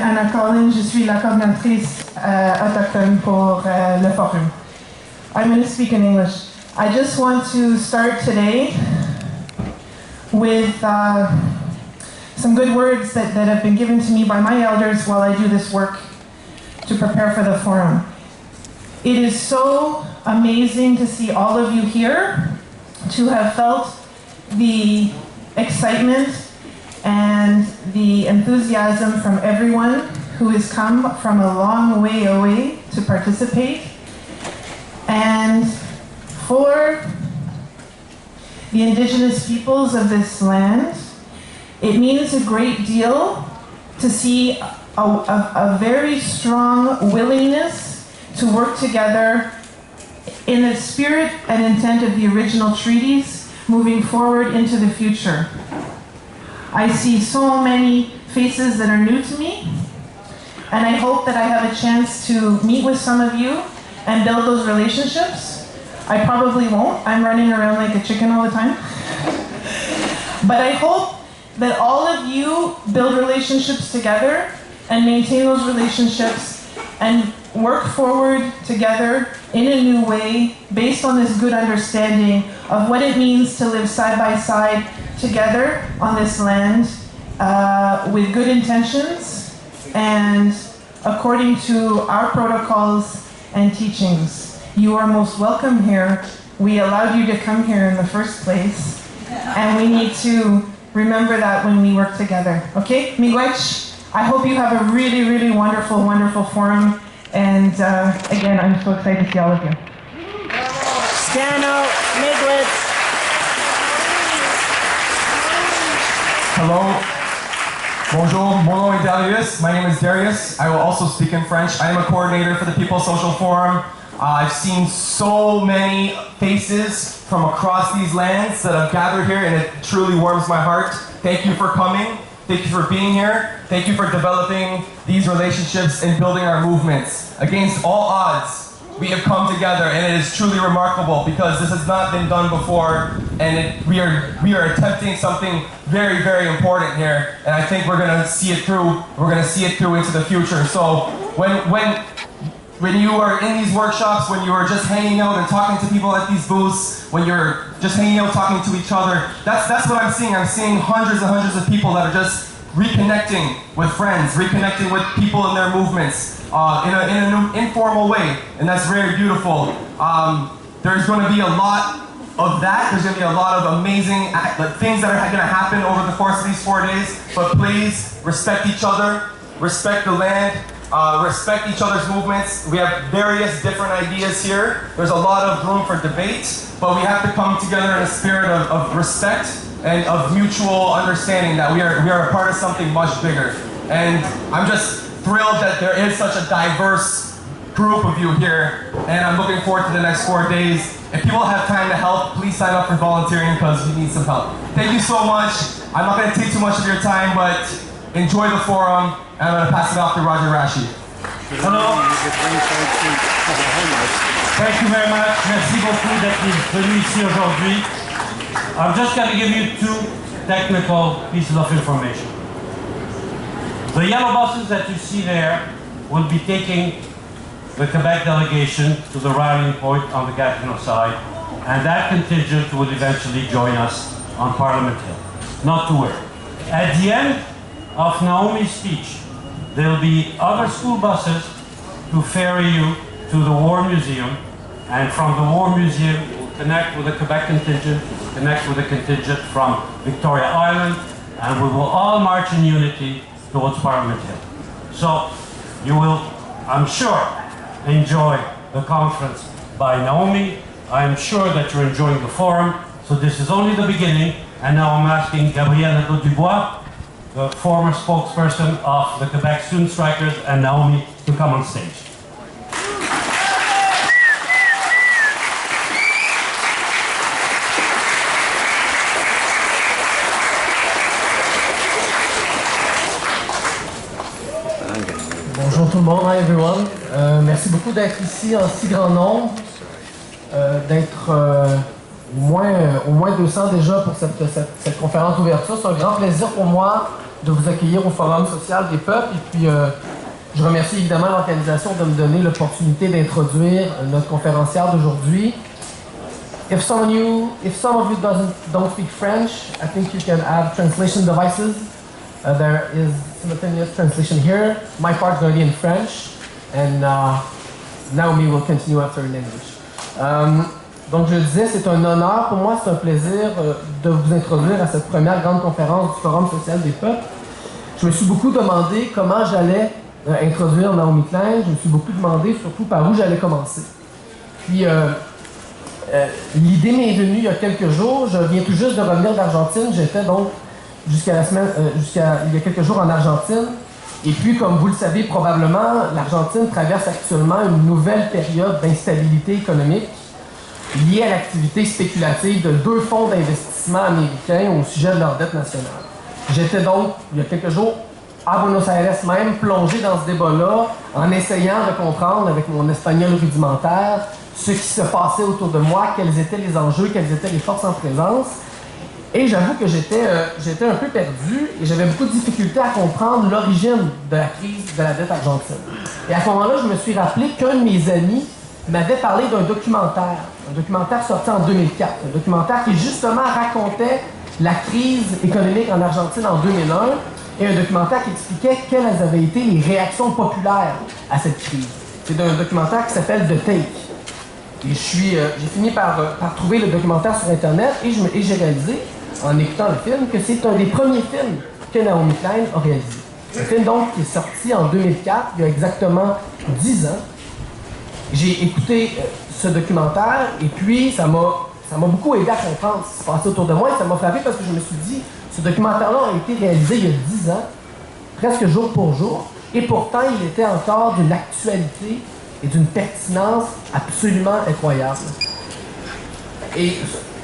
Anna Collin, je suis la coordinatrice autochtone pour le forum. I'm going to speak in English. I just want to start today with some good words that have been given to me by my elders while I do this work to prepare for the forum. It is so amazing to see all of you here, to have felt the excitement and the enthusiasm from everyone who has come from a long way away to participate. And for the Indigenous peoples of this land, it means a great deal to see a very strong willingness to work together in the spirit and intent of the original treaties moving forward into the future. I see so many faces that are new to me, and I hope that I have a chance to meet with some of you and build those relationships. I probably won't. I'm running around like a chicken all the time. But I hope that all of you build relationships together and maintain those relationships and work forward together in a new way based on this good understanding of what it means to live side by side together on this land with good intentions and according to our protocols and teachings. You are most welcome here. We allowed you to come here in the first place, and we need to remember that when we work together. Okay? Miigwech, I hope you have a really, really wonderful, wonderful forum. And again, I'm so excited to see all of you. Stano, Miigwech. Hello. Bonjour. Mon nom est Darius. My name is Darius. I will also speak in French. I am a coordinator for the People's Social Forum. I've seen so many faces from across these lands that have gathered here, and it truly warms my heart. Thank you for coming. Thank you for being here. Thank you for developing these relationships and building our movements. Against all odds, we have come together, and it is truly remarkable because this has not been done before, and we are attempting something very, very important here, and I think we're going to see it through. We're going to see it through into the future. So when you are in these workshops, when you are just hanging out and talking to people at these booths, when you're just hanging out talking to each other, that's what I'm seeing. I'm seeing hundreds and hundreds of people that are just reconnecting with friends, reconnecting with people in their movements in an informal way, and that's very beautiful. There's going to be a lot of that. There's going to be a lot of amazing things that are going to happen over the course of these 4 days, but please respect each other, respect the land, respect each other's movements. We have various different ideas here. There's a lot of room for debate, but we have to come together in a spirit of respect and of mutual understanding that we are a part of something much bigger. And I'm just thrilled that there is such a diverse group of you here, and I'm looking forward to the next 4 days. If people have time to help, please sign up for volunteering because we need some help. Thank you so much. I'm not going to take too much of your time, but enjoy the forum, and I'm going to pass it off to Roger Rashi. Hello. Thank you very much. Merci beaucoup d'être venu ici aujourd'hui. I'm just going to give you 2 technical pieces of information. The yellow buses that you see there will be taking the Quebec delegation to the rallying point on the Gatineau side, and that contingent will eventually join us on Parliament Hill. Not to worry. At the end of Naomi's speech, there will be other school buses to ferry you to the War Museum, and from the War Museum we'll connect with the Quebec contingent, connect with the contingent from Victoria Island, and we will all march in unity towards Parliament Hill. So you will, I'm sure, enjoy the conference by Naomi. I am sure that you're enjoying the forum. So this is only the beginning, and now I'm asking Gabrielle Dubois, the former spokesperson of the Quebec Student Strikers, and Naomi to come on stage. Bonjour tout le monde, hi everyone. Merci beaucoup d'être ici en si grand nombre, d'être au moins 200 déjà pour cette conférence d'ouverture. C'est un grand plaisir pour moi de vous accueillir au Forum social des peuples. Et puis, je remercie évidemment l'organisation de me donner l'opportunité d'introduire notre conférencière d'aujourd'hui. If some of you don't speak French, I think you can have translation devices. There is simultaneous translation here. My part is going to be in French, and Naomi will continue after in English. Donc je le disais, c'est un honneur pour moi, c'est un plaisir de vous introduire à cette première grande conférence du Forum social des peuples. Je me suis beaucoup demandé comment j'allais introduire Naomi Klein. Je me suis beaucoup demandé surtout par où j'allais commencer. Puis l'idée m'est venue il y a quelques jours. Je viens tout juste de revenir d'Argentine. J'étais donc jusqu'à il y a quelques jours en Argentine. Et puis, comme vous le savez probablement, l'Argentine traverse actuellement une nouvelle période d'instabilité économique liée à l'activité spéculative de 2 fonds d'investissement américains au sujet de leur dette nationale. J'étais donc, il y a quelques jours, à Buenos Aires même, plongé dans ce débat-là, en essayant de comprendre avec mon espagnol rudimentaire ce qui se passait autour de moi, quels étaient les enjeux, quelles étaient les forces en présence. Et j'avoue que j'étais un peu perdu et j'avais beaucoup de difficultés à comprendre l'origine de la crise de la dette argentine. Et à ce moment-là, je me suis rappelé qu'un de mes amis m'avait parlé d'un documentaire sorti en 2004, un documentaire qui justement racontait la crise économique en Argentine en 2001 et un documentaire qui expliquait quelles avaient été les réactions populaires à cette crise. C'est un documentaire qui s'appelle The Take. Et j'ai fini par trouver le documentaire sur Internet et j'ai réalisé, en écoutant le film, que c'est un des premiers films que Naomi Klein a réalisé. Un film donc qui est sorti en 2004, il y a exactement 10 ans. J'ai écouté ce documentaire et puis ça m'a beaucoup aidé à comprendre ce qui se passait autour de moi et ça m'a frappé parce que je me suis dit, ce documentaire-là a été réalisé il y a 10 ans, presque jour pour jour, et pourtant il était encore d'une actualité et d'une pertinence absolument incroyable. Et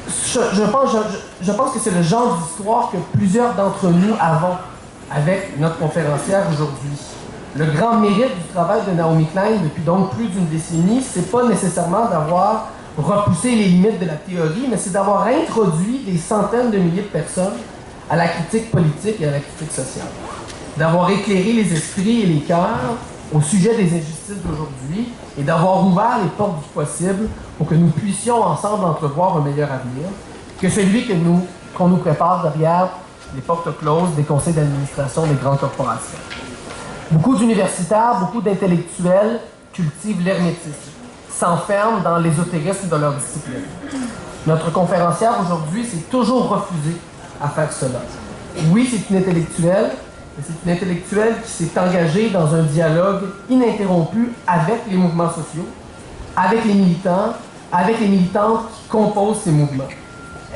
je pense que c'est le genre d'histoire que plusieurs d'entre nous avons avec notre conférencière aujourd'hui. Le grand mérite du travail de Naomi Klein depuis donc plus d'une décennie, c'est pas nécessairement d'avoir repoussé les limites de la théorie, mais c'est d'avoir introduit des centaines de milliers de personnes à la critique politique et à la critique sociale. D'avoir éclairé les esprits et les cœurs au sujet des injustices d'aujourd'hui et d'avoir ouvert les portes du possible pour que nous puissions ensemble entrevoir un meilleur avenir que celui qu'on nous prépare derrière les portes closes des conseils d'administration des grandes corporations. Beaucoup d'universitaires, beaucoup d'intellectuels cultivent l'hermétisme, s'enferment dans l'ésotérisme de leur discipline. Notre conférencière aujourd'hui s'est toujours refusée à faire cela. Oui, c'est une intellectuelle, mais c'est une intellectuelle qui s'est engagée dans un dialogue ininterrompu avec les mouvements sociaux, avec les militants, avec les militantes qui composent ces mouvements.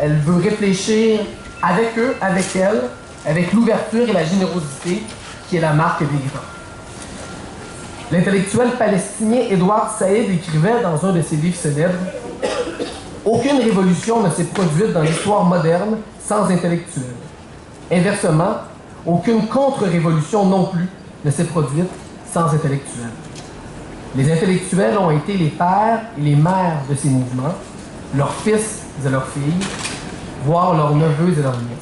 Elle veut réfléchir avec eux, avec elles, avec l'ouverture et la générosité qui est la marque des grands. L'intellectuel palestinien Edward Said écrivait dans un de ses livres célèbres « Aucune révolution ne s'est produite dans l'histoire moderne sans intellectuels. Inversement, aucune contre-révolution non plus ne s'est produite sans intellectuels. Les intellectuels ont été les pères et les mères de ces mouvements, leurs fils et leurs filles, voire leurs neveux et leurs nièces.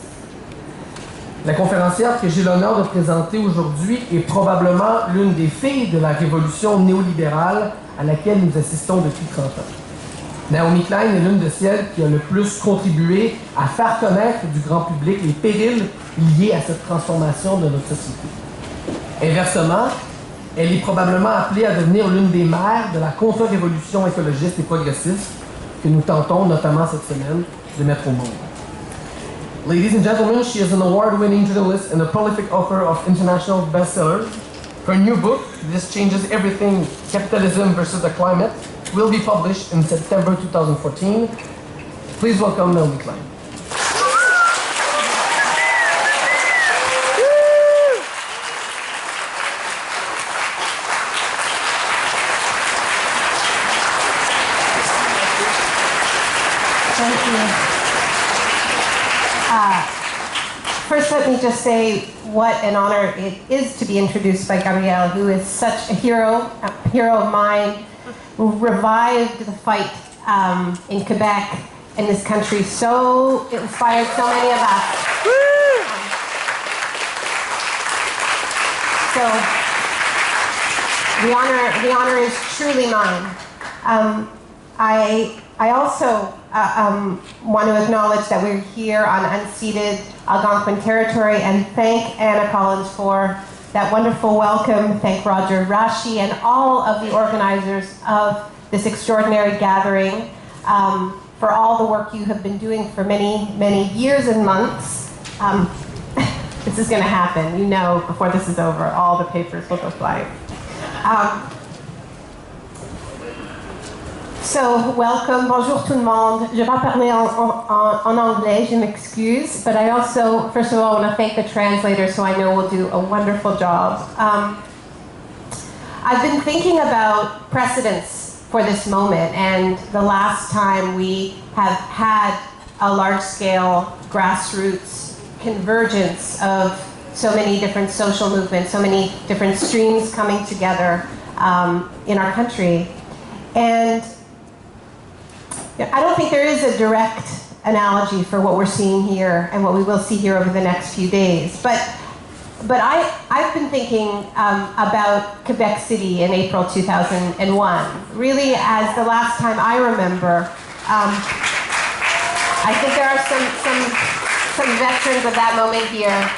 La conférencière que j'ai l'honneur de présenter aujourd'hui est probablement l'une des filles de la révolution néolibérale à laquelle nous assistons depuis 30 ans. Naomi Klein est l'une de celles qui a le plus contribué à faire connaître du grand public les périls liés à cette transformation de notre société. Inversement, elle est probablement appelée à devenir l'une des mères de la contre-révolution écologiste et progressiste que nous tentons, notamment cette semaine, de mettre au monde. Ladies and gentlemen, she is an award-winning journalist and a prolific author of international bestsellers. Her new book, This Changes Everything, Capitalism versus the Climate, will be published in September 2014. Please welcome Naomi Klein. Thank you. First, let me just say what an honor it is to be introduced by Gabrielle, who is such a hero of mine, who revived the fight in Quebec, in this country. So it inspired so many of us. So the honor is truly mine. I also want to acknowledge that we're here on unceded Algonquin territory and thank Anna Collins for that wonderful welcome. Thank Roger Rashi and all of the organizers of this extraordinary gathering for all the work you have been doing for many, many years and months. This is going to happen. You know, before this is over, all the papers will go flying. So, welcome, bonjour tout le monde. Je vais parler en anglais, je m'excuse, but I also, first of all, want to thank the translators who I know will do a wonderful job. I've been thinking about precedents for this moment, and the last time we have had a large-scale grassroots convergence of so many different social movements, so many different streams coming together in our country. And I don't think there is a direct analogy for what we're seeing here and what we will see here over the next few days. But I've been thinking about Quebec City in April 2001, really as the last time I remember. I think there are some veterans of that moment here.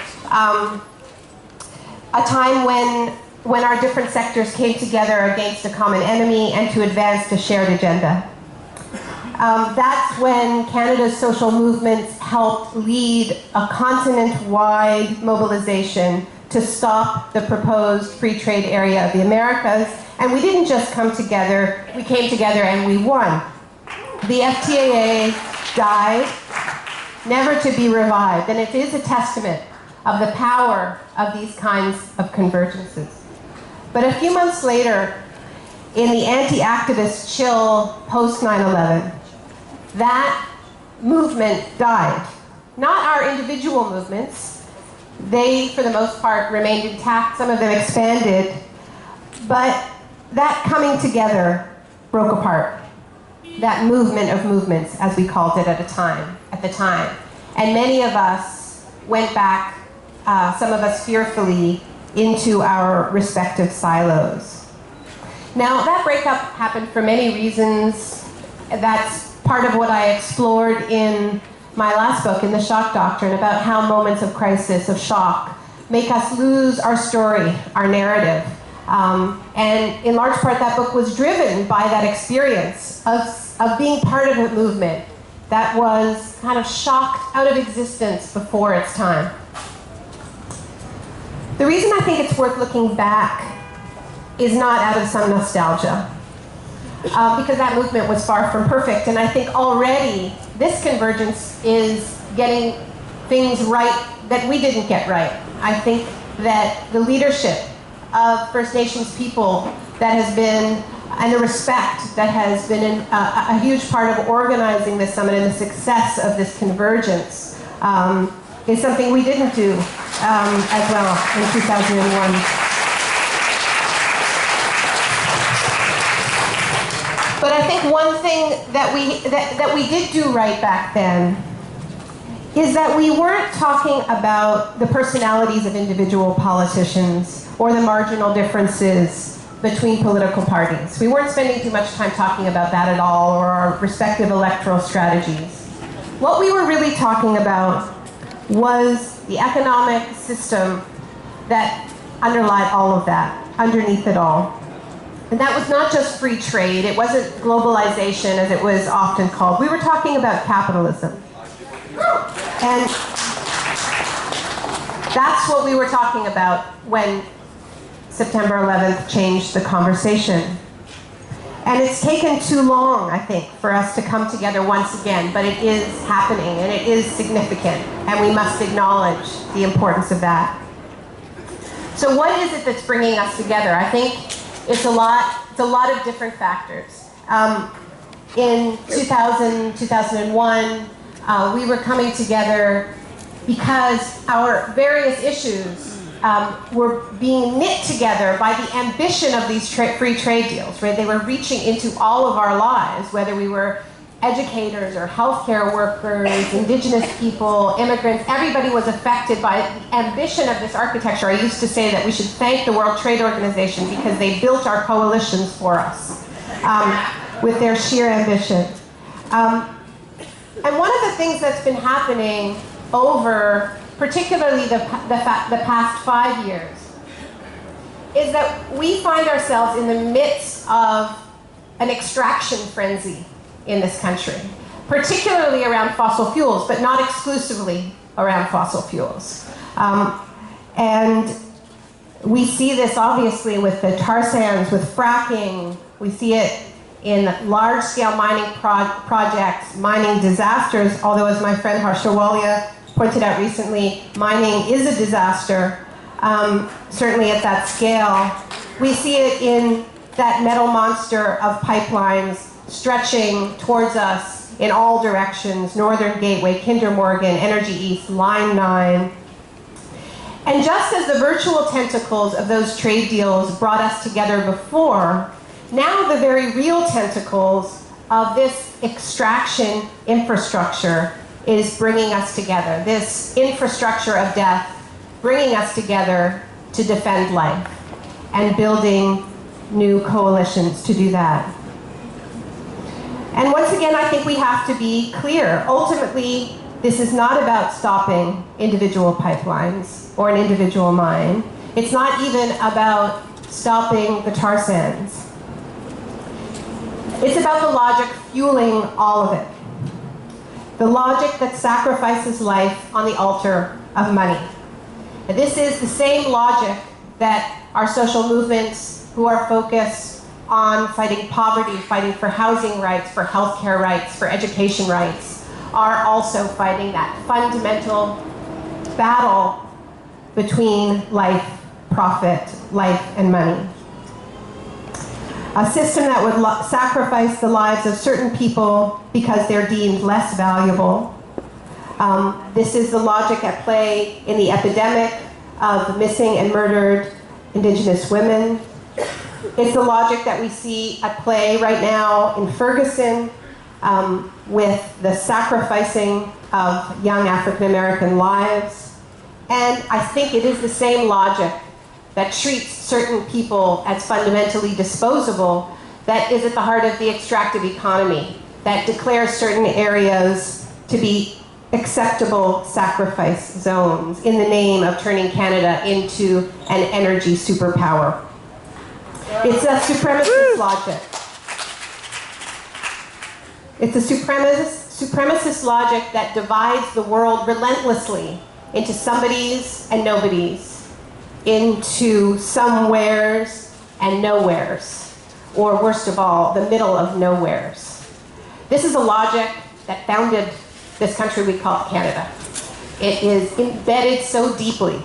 A time when our different sectors came together against a common enemy and to advance a shared agenda. That's when Canada's social movements helped lead a continent-wide mobilization to stop the proposed free trade area of the Americas. And we didn't just come together, we came together and we won. The FTAA died, never to be revived, and it is a testament of the power of these kinds of convergences. But a few months later, in the anti-activist chill post 9/11, that movement died. Not our individual movements. They, for the most part, remained intact. Some of them expanded. But that coming together broke apart. That movement of movements, as we called it at the time. And many of us went back, some of us fearfully, into our respective silos. Now, that breakup happened for many reasons. That's part of what I explored in my last book, in The Shock Doctrine, about how moments of crisis, of shock, make us lose our story, our narrative. And in large part, that book was driven by that experience of being part of a movement that was kind of shocked out of existence before its time. The reason I think it's worth looking back is not out of some nostalgia. Because that movement was far from perfect, and I think already this convergence is getting things right that we didn't get right. I think that the leadership of First Nations people that has been, and the respect that has been a huge part of organizing this summit and the success of this convergence is something we didn't do as well in 2001. But I think one thing that we did do right back then is that we weren't talking about the personalities of individual politicians or the marginal differences between political parties. We weren't spending too much time talking about that at all, or our respective electoral strategies. What we were really talking about was the economic system that underlied all of that, underneath it all. And that was not just free trade, it wasn't globalization as it was often called. We were talking about capitalism. And that's what we were talking about when September 11th changed the conversation. And it's taken too long, I think, for us to come together once again, but it is happening and it is significant, and we must acknowledge the importance of that. So what is it that's bringing us together? I think it's a lot of different factors. In 2000, 2001, we were coming together because our various issues were being knit together by the ambition of these free trade deals, right? They were reaching into all of our lives, whether we were educators or healthcare workers, indigenous people, immigrants, everybody was affected by the ambition of this architecture. I used to say that we should thank the World Trade Organization because they built our coalitions for us with their sheer ambition. And one of the things that's been happening over particularly the past 5 years is that we find ourselves in the midst of an extraction frenzy in this country, particularly around fossil fuels, but not exclusively around fossil fuels. And we see this obviously with the tar sands, with fracking. We see it in large-scale mining projects, mining disasters, although as my friend Harshawalia pointed out recently, mining is a disaster, certainly at that scale. We see it in that metal monster of pipelines stretching towards us in all directions, Northern Gateway, Kinder Morgan, Energy East, Line 9. And just as the virtual tentacles of those trade deals brought us together before, now the very real tentacles of this extraction infrastructure is bringing us together. This infrastructure of death bringing us together to defend life and building new coalitions to do that. And once again, I think we have to be clear. Ultimately, this is not about stopping individual pipelines or an individual mine. It's not even about stopping the tar sands. It's about the logic fueling all of it. The logic that sacrifices life on the altar of money. And this is the same logic that our social movements who are focused on fighting poverty, fighting for housing rights, for healthcare rights, for education rights, are also fighting that fundamental battle between life, profit, life, and money. A system that would sacrifice the lives of certain people because they're deemed less valuable. This is the logic at play in the epidemic of missing and murdered Indigenous women. It's the logic that we see at play right now in Ferguson with the sacrificing of young African American lives. And I think it is the same logic that treats certain people as fundamentally disposable that is at the heart of the extractive economy, that declares certain areas to be acceptable sacrifice zones in the name of turning Canada into an energy superpower. It's a supremacist logic. It's a supremacist logic that divides the world relentlessly into somebodies and nobodies, into somewheres and nowheres, or worst of all, the middle of nowheres. This is a logic that founded this country we call Canada. It is embedded so deeply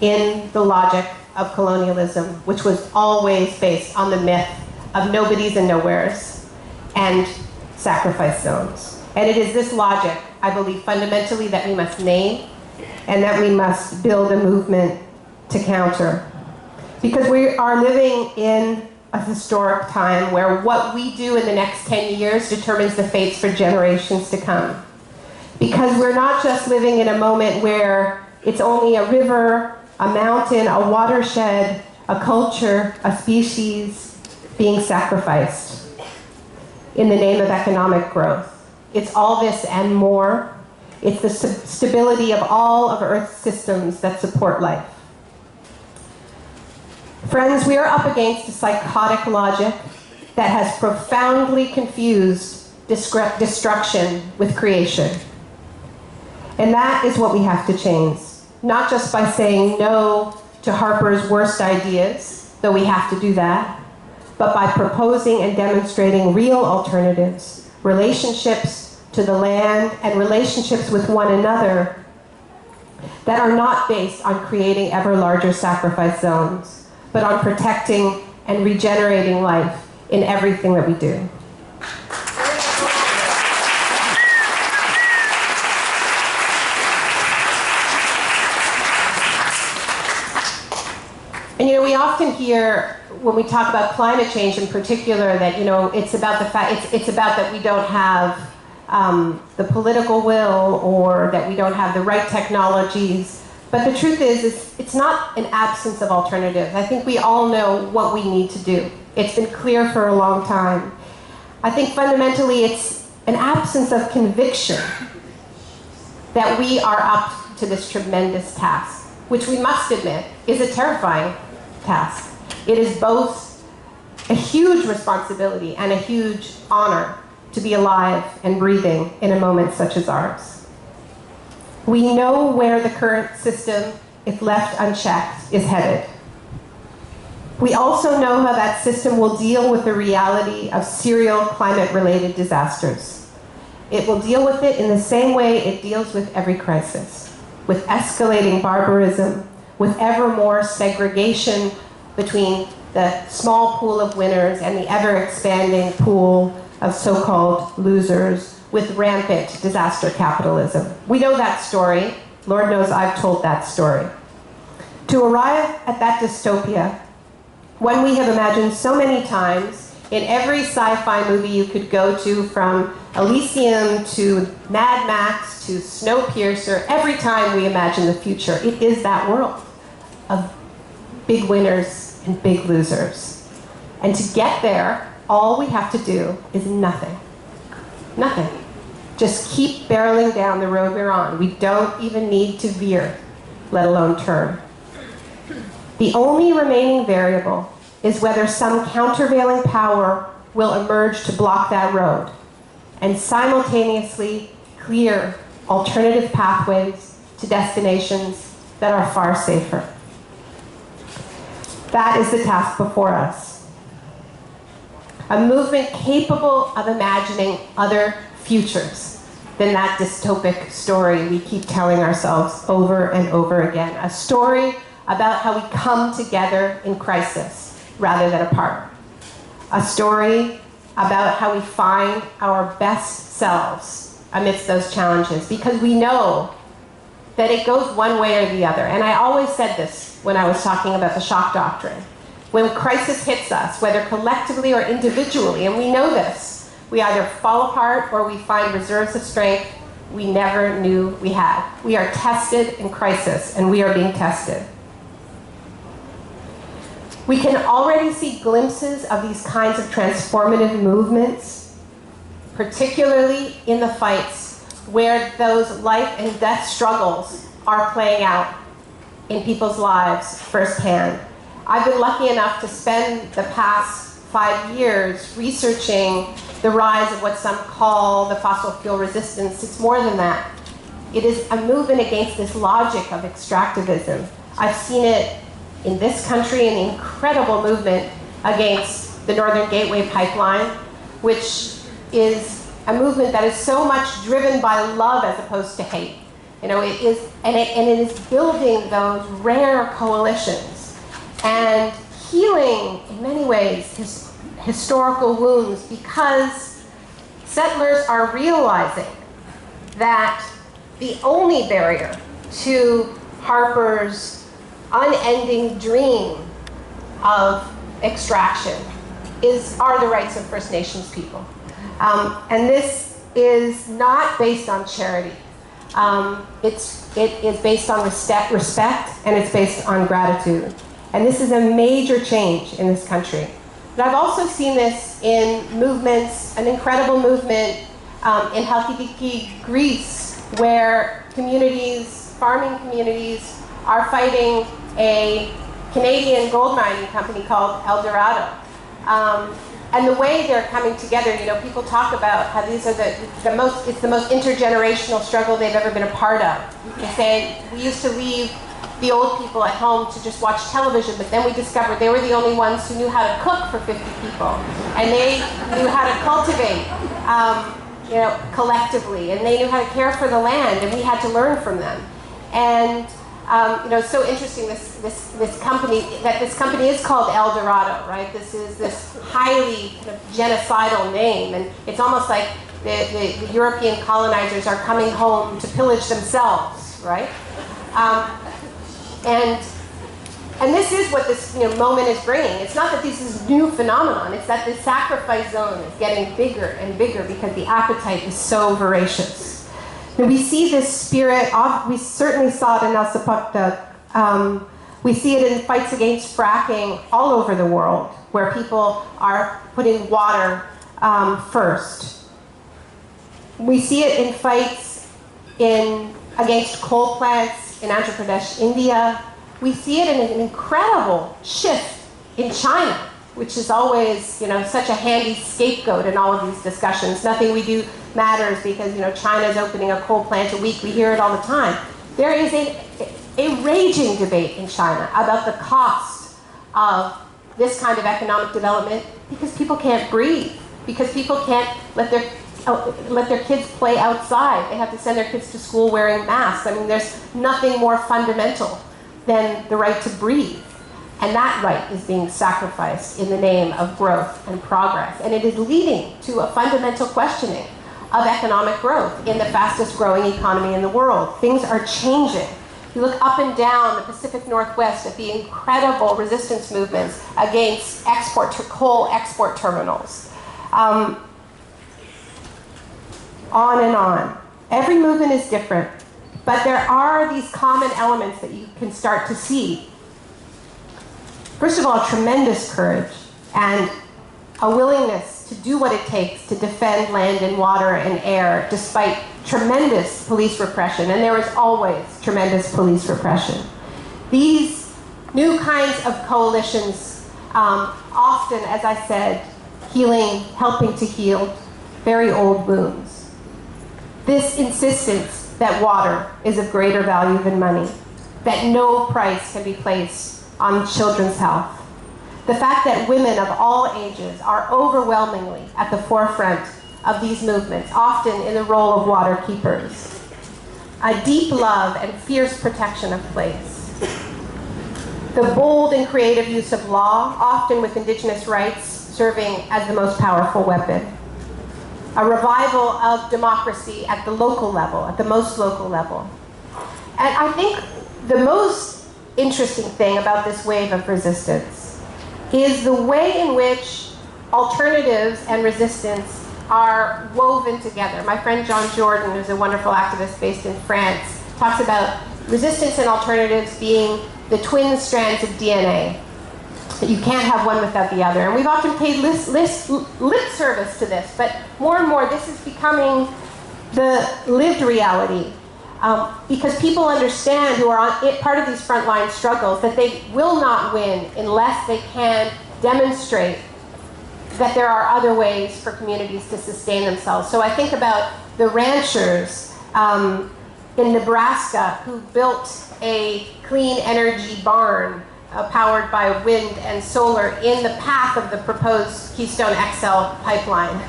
in the logic of colonialism, which was always based on the myth of nobodies and nowheres and sacrifice zones. And it is this logic, I believe, fundamentally that we must name and that we must build a movement to counter. Because we are living in a historic time where what we do in the next 10 years determines the fates for generations to come. Because we're not just living in a moment where it's only a river, a mountain, a watershed, a culture, a species being sacrificed in the name of economic growth. It's all this and more. It's the stability of all of Earth's systems that support life. Friends, we are up against a psychotic logic that has profoundly confused destruction with creation. And that is what we have to change. Not just by saying no to Harper's worst ideas, though we have to do that, but by proposing and demonstrating real alternatives, relationships to the land and relationships with one another that are not based on creating ever larger sacrifice zones, but on protecting and regenerating life in everything that we do. And we often often hear when we talk about climate change in particular that, you know, it's about the fact, it's about that we don't have the political will or that we don't have the right technologies. But the truth is it's not an absence of alternatives. I think we all know what we need to do. It's been clear for a long time. I think fundamentally it's an absence of conviction that we are up to this tremendous task, which we must admit is a terrifying task. It is both a huge responsibility and a huge honor to be alive and breathing in a moment such as ours. We know where the current system, if left unchecked, is headed. We also know how that system will deal with the reality of serial climate-related disasters. It will deal with it in the same way it deals with every crisis, with escalating barbarism, with ever more segregation between the small pool of winners and the ever-expanding pool of so-called losers, with rampant disaster capitalism. We know that story. Lord knows I've told that story. To arrive at that dystopia, one we have imagined so many times in every sci-fi movie you could go to, from Elysium to Mad Max to Snowpiercer, every time we imagine the future, it is that world of big winners and big losers. And to get there, all we have to do is nothing. Nothing. Just keep barreling down the road we're on. We don't even need to veer, let alone turn. The only remaining variable is whether some countervailing power will emerge to block that road and simultaneously clear alternative pathways to destinations that are far safer. That is the task before us. A movement capable of imagining other futures than that dystopic story we keep telling ourselves over and over again. A story about how we come together in crisis rather than apart. A story about how we find our best selves amidst those challenges, because we know that it goes one way or the other. And I always said this when I was talking about the shock doctrine. When crisis hits us, whether collectively or individually, and we know this, we either fall apart or we find reserves of strength we never knew we had. We are tested in crisis, and we are being tested. We can already see glimpses of these kinds of transformative movements, particularly in the fights where those life and death struggles are playing out in people's lives firsthand. I've been lucky enough to spend the past 5 years researching the rise of what some call the fossil fuel resistance. It's more than that. It is a movement against this logic of extractivism. I've seen it in this country in the incredible movement against the Northern Gateway Pipeline, which is a movement that is so much driven by love as opposed to hate. You know, it is, and it is building those rare coalitions and healing, in many ways, historical wounds, because settlers are realizing that the only barrier to Harper's unending dream of extraction are the rights of First Nations people. And this is not based on charity. It is based on respect, and it's based on gratitude. And this is a major change in this country. But I've also seen this in movements, an incredible movement in Halkidiki, Greece, where communities, farming communities, are fighting a Canadian gold mining company called El Dorado. And the way they're coming together, you know, people talk about how these are it's the most intergenerational struggle they've ever been a part of. They say, we used to leave the old people at home to just watch television, but then we discovered they were the only ones who knew how to cook for 50 people. And they knew how to cultivate, you know, collectively, and they knew how to care for the land, and we had to learn from them. And you know, it's so interesting, this company is called El Dorado, right? This is this highly kind of genocidal name, and it's almost like the European colonizers are coming home to pillage themselves, right? And And this is what this moment is bringing. It's not that this is a new phenomenon. It's that the sacrifice zone is getting bigger and bigger because the appetite is so voracious. And we see this spirit, we certainly saw it in El Zapata. We see it in fights against fracking all over the world, where people are putting water first. We see it in fights against coal plants in Andhra Pradesh, India. We see it in an incredible shift in China, which is always, such a handy scapegoat in all of these discussions. Nothing we do matters because, China is opening a coal plant a week. We hear it all the time. There is a raging debate in China about the cost of this kind of economic development because people can't breathe, because people can't let their kids play outside. They have to send their kids to school wearing masks. I mean, there's nothing more fundamental than the right to breathe. And that right is being sacrificed in the name of growth and progress. And it is leading to a fundamental questioning of economic growth in the fastest growing economy in the world. Things are changing. You look up and down the Pacific Northwest at the incredible resistance movements against coal export terminals. On and on. Every movement is different. But there are these common elements that you can start to see. First of all, tremendous courage and a willingness to do what it takes to defend land and water and air despite tremendous police repression, and there is always tremendous police repression. These new kinds of coalitions, often, as I said, helping to heal very old wounds. This insistence that water is of greater value than money, that no price can be placed on children's health. The fact that women of all ages are overwhelmingly at the forefront of these movements, often in the role of water keepers. A deep love and fierce protection of place. The bold and creative use of law, often with Indigenous rights serving as the most powerful weapon. A revival of democracy at the local level, at the most local level. And I think the most interesting thing about this wave of resistance is the way in which alternatives and resistance are woven together. My friend John Jordan, who's a wonderful activist based in France, talks about resistance and alternatives being the twin strands of DNA. That you can't have one without the other. And we've often paid lip service to this, but more and more this is becoming the lived reality. Because people understand who are part of these frontline struggles that they will not win unless they can demonstrate that there are other ways for communities to sustain themselves. So I think about the ranchers in Nebraska who built a clean energy barn powered by wind and solar in the path of the proposed Keystone XL pipeline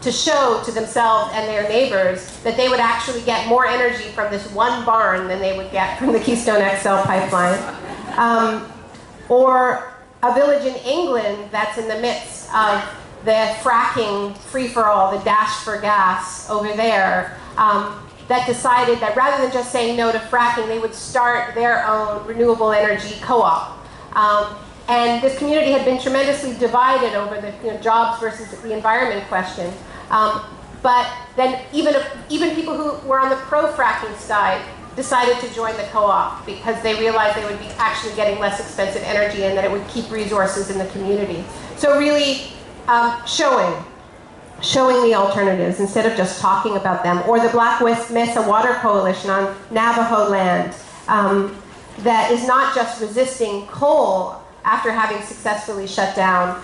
to show to themselves and their neighbors that they would actually get more energy from this one barn than they would get from the Keystone XL pipeline. Or a village in England that's in the midst of the fracking free-for-all, the dash for gas over there, that decided that rather than just saying no to fracking, they would start their own renewable energy co-op. And this community had been tremendously divided over the jobs versus the environment question. But then even people who were on the pro-fracking side decided to join the co-op because they realized they would be actually getting less expensive energy and that it would keep resources in the community. So really showing the alternatives instead of just talking about them. Or the Black Mesa Water Coalition on Navajo land that is not just resisting coal after having successfully shut down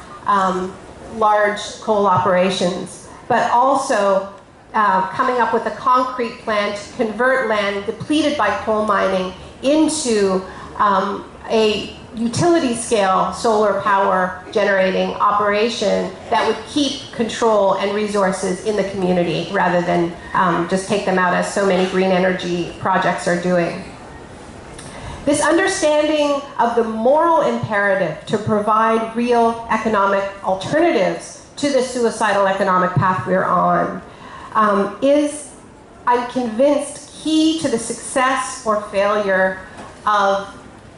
large coal operations, but also coming up with a concrete plan to convert land depleted by coal mining into a utility-scale solar power generating operation that would keep control and resources in the community rather than just take them out as so many green energy projects are doing. This understanding of the moral imperative to provide real economic alternatives to the suicidal economic path we're on is, I'm convinced, key to the success or failure of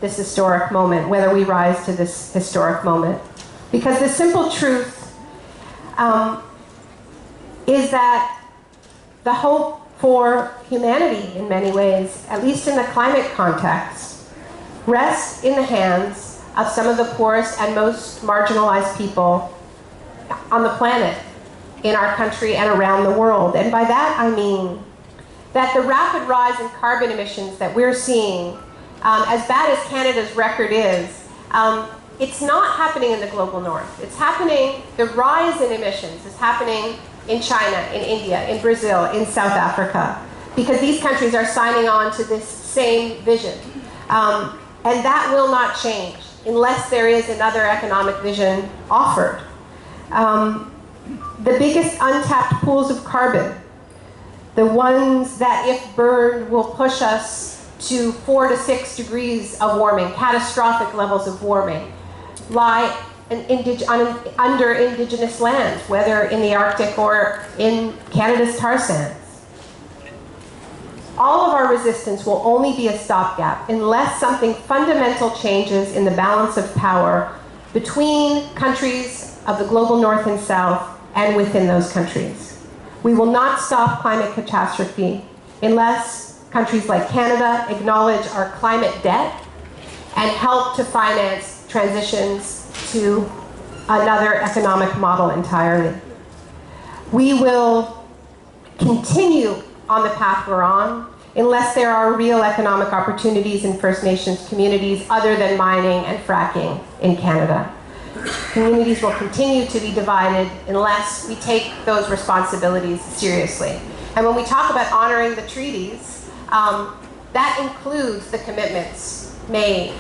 this historic moment, whether we rise to this historic moment. Because the simple truth is that the hope for humanity, in many ways, at least in the climate context, rests in the hands of some of the poorest and most marginalized people on the planet, in our country and around the world. And by that I mean that the rapid rise in carbon emissions that we're seeing, as bad as Canada's record is, it's not happening in the global north. It's happening, the rise in emissions is happening in China, in India, in Brazil, in South Africa, because these countries are signing on to this same vision. And that will not change unless there is another economic vision offered. The biggest untapped pools of carbon, the ones that if burned will push us to 4 to 6 degrees of warming, catastrophic levels of warming, lie under indigenous lands, whether in the Arctic or in Canada's tar sands. All of our resistance will only be a stopgap unless something fundamental changes in the balance of power between countries of the global north and south and within those countries. We will not stop climate catastrophe unless countries like Canada acknowledge our climate debt and help to finance transitions to another economic model entirely. We will continue on the path we're on unless there are real economic opportunities in First Nations communities other than mining and fracking in Canada. Communities will continue to be divided unless we take those responsibilities seriously. And when we talk about honoring the treaties, that includes the commitments made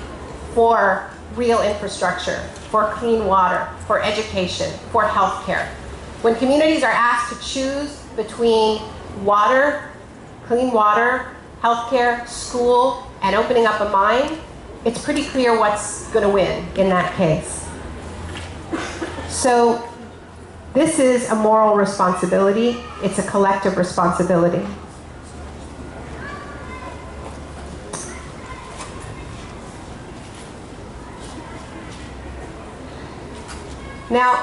for real infrastructure, for clean water, for education, for healthcare. When communities are asked to choose between water, clean water, healthcare, school, and opening up a mine, it's pretty clear what's going to win in that case. So this is a moral responsibility. It's a collective responsibility. Now,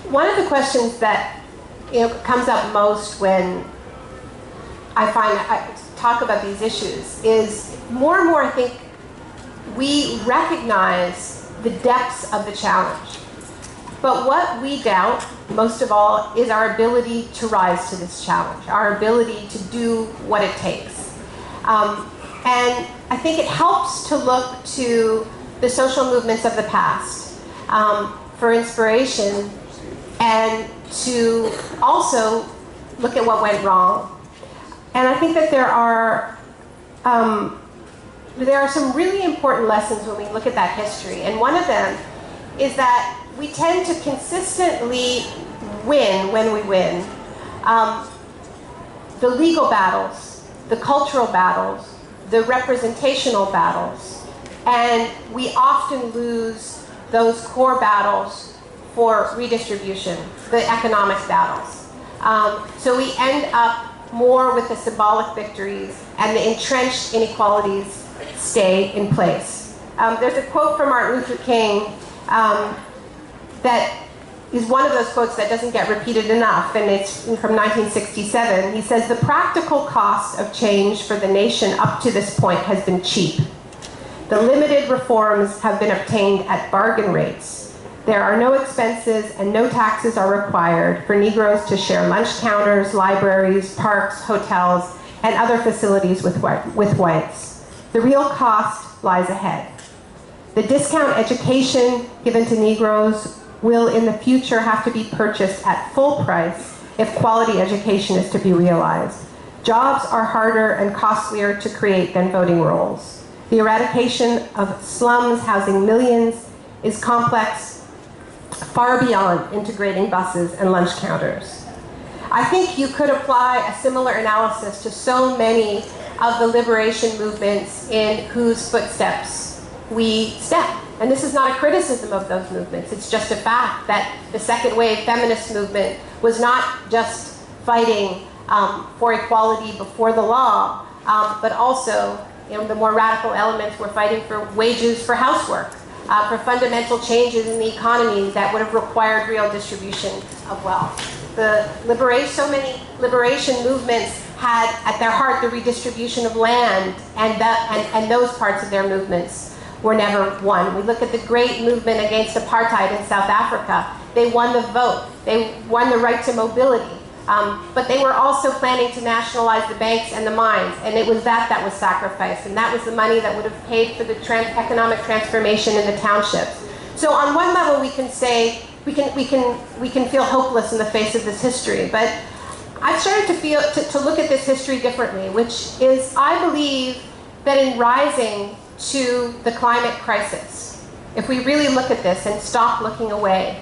one of the questions that comes up most when I talk about these issues is more and more I think we recognize the depths of the challenge. But what we doubt, most of all, is our ability to rise to this challenge, our ability to do what it takes. And I think it helps to look to the social movements of the past for inspiration, and to also look at what went wrong. And I think that there are some really important lessons when we look at that history. And one of them is that we tend to consistently win when we win. The legal battles, the cultural battles, the representational battles, and we often lose those core battles for redistribution, the economic battles. So we end up more with the symbolic victories, and the entrenched inequalities stay in place. There's a quote from Martin Luther King that is one of those quotes that doesn't get repeated enough, and it's from 1967. He says, "The practical cost of change for the nation up to this point has been cheap. The limited reforms have been obtained at bargain rates. There are no expenses and no taxes are required for Negroes to share lunch counters, libraries, parks, hotels, and other facilities with whites. The real cost lies ahead. The discount education given to Negroes will in the future have to be purchased at full price if quality education is to be realized. Jobs are harder and costlier to create than voting rolls. The eradication of slums housing millions is complex, far beyond integrating buses and lunch counters." I think you could apply a similar analysis to so many of the liberation movements in whose footsteps we step. And this is not a criticism of those movements. It's just a fact that the second wave feminist movement was not just fighting for equality before the law, but also the more radical elements were fighting for wages for housework, for fundamental changes in the economy that would have required real distribution of wealth. So many liberation movements had at their heart the redistribution of land, and those parts of their movements were never won. We look at the great movement against apartheid in South Africa. They won the vote. They won the right to mobility. But they were also planning to nationalize the banks and the mines, and it was that was sacrificed, and that was the money that would have paid for the economic transformation in the townships. So on one level, we can say we can feel hopeless in the face of this history, but I've started to look at this history differently, which is I believe that in rising to the climate crisis, if we really look at this and stop looking away,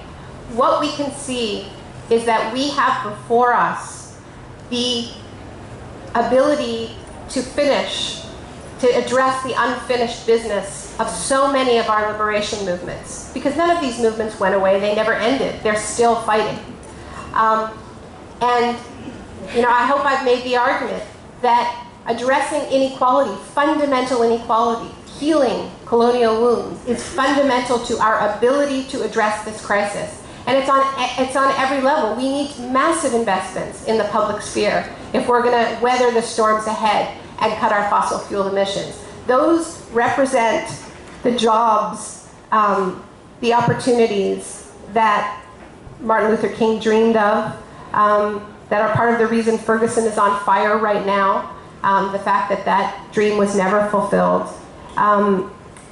what we can see is that we have before us the ability to address the unfinished business of so many of our liberation movements. Because none of these movements went away, they never ended, they're still fighting. And I hope I've made the argument that addressing inequality, fundamental inequality, healing colonial wounds is fundamental to our ability to address this crisis. And it's on every level. We need massive investments in the public sphere if we're going to weather the storms ahead and cut our fossil fuel emissions. Those represent the jobs, the opportunities that Martin Luther King dreamed of, that are part of the reason Ferguson is on fire right now, the fact that dream was never fulfilled.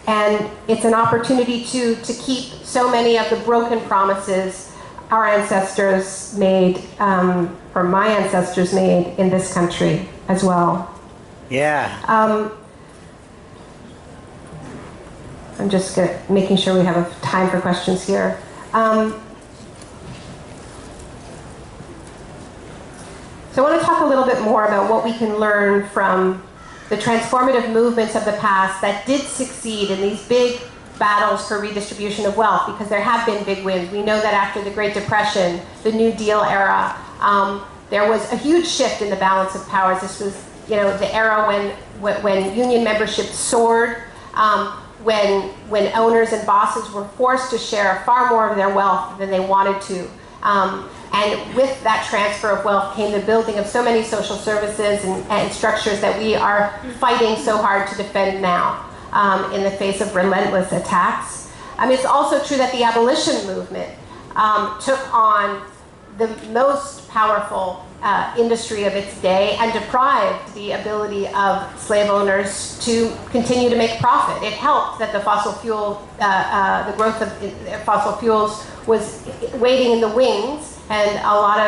And it's an opportunity to keep so many of the broken promises our ancestors made, or my ancestors made in this country as well. Yeah. I'm just making sure we have time for questions here. So I want to talk a little bit more about what we can learn from the transformative movements of the past that did succeed in these big battles for redistribution of wealth, because there have been big wins. We know that after the Great Depression, the New Deal era, there was a huge shift in the balance of powers. This was, the era when union membership soared, when owners and bosses were forced to share far more of their wealth than they wanted to. And with that transfer of wealth came the building of so many social services and structures that we are fighting so hard to defend now in the face of relentless attacks. It's also true that the abolition movement took on the most powerful industry of its day and deprived the ability of slave owners to continue to make profit. It helped that the fossil fuel, the growth of fossil fuels was waiting in the wings, and a lot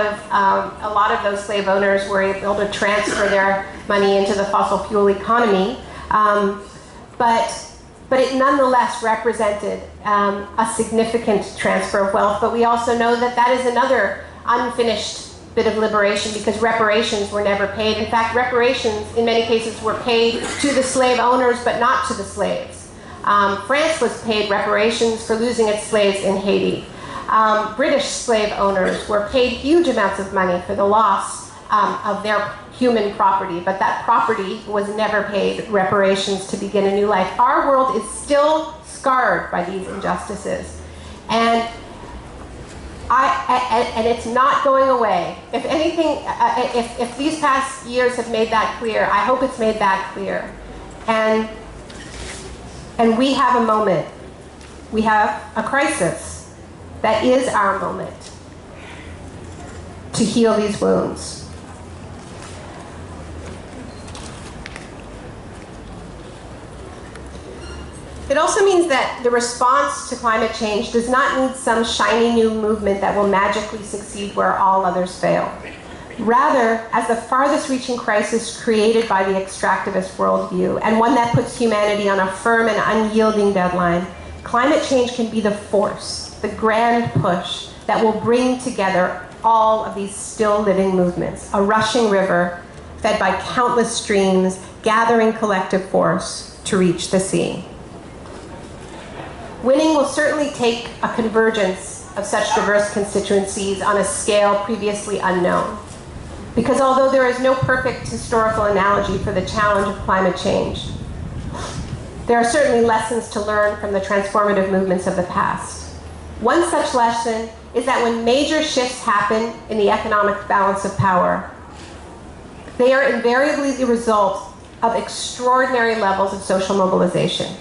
of those slave owners were able to transfer their money into the fossil fuel economy. But it nonetheless represented a significant transfer of wealth. But we also know that is another unfinished bit of liberation, because reparations were never paid. In fact, reparations in many cases were paid to the slave owners, but not to the slaves. France was paid reparations for losing its slaves in Haiti. British slave owners were paid huge amounts of money for the loss of their human property, but that property was never paid reparations to begin a new life. Our world is still scarred by these injustices, and it's not going away. If anything, if these past years have made that clear, I hope it's made that clear. And we have a moment. We have a crisis that is our moment to heal these wounds. It also means that the response to climate change does not need some shiny new movement that will magically succeed where all others fail. Rather, as the farthest reaching crisis created by the extractivist worldview, and one that puts humanity on a firm and unyielding deadline, climate change can be the force, the grand push that will bring together all of these still living movements, a rushing river fed by countless streams, gathering collective force to reach the sea. Winning will certainly take a convergence of such diverse constituencies on a scale previously unknown. Because although there is no perfect historical analogy for the challenge of climate change, There are certainly lessons to learn from the transformative movements of the past. One such lesson is that when major shifts happen in the economic balance of power, they are invariably the result of extraordinary levels of social mobilization.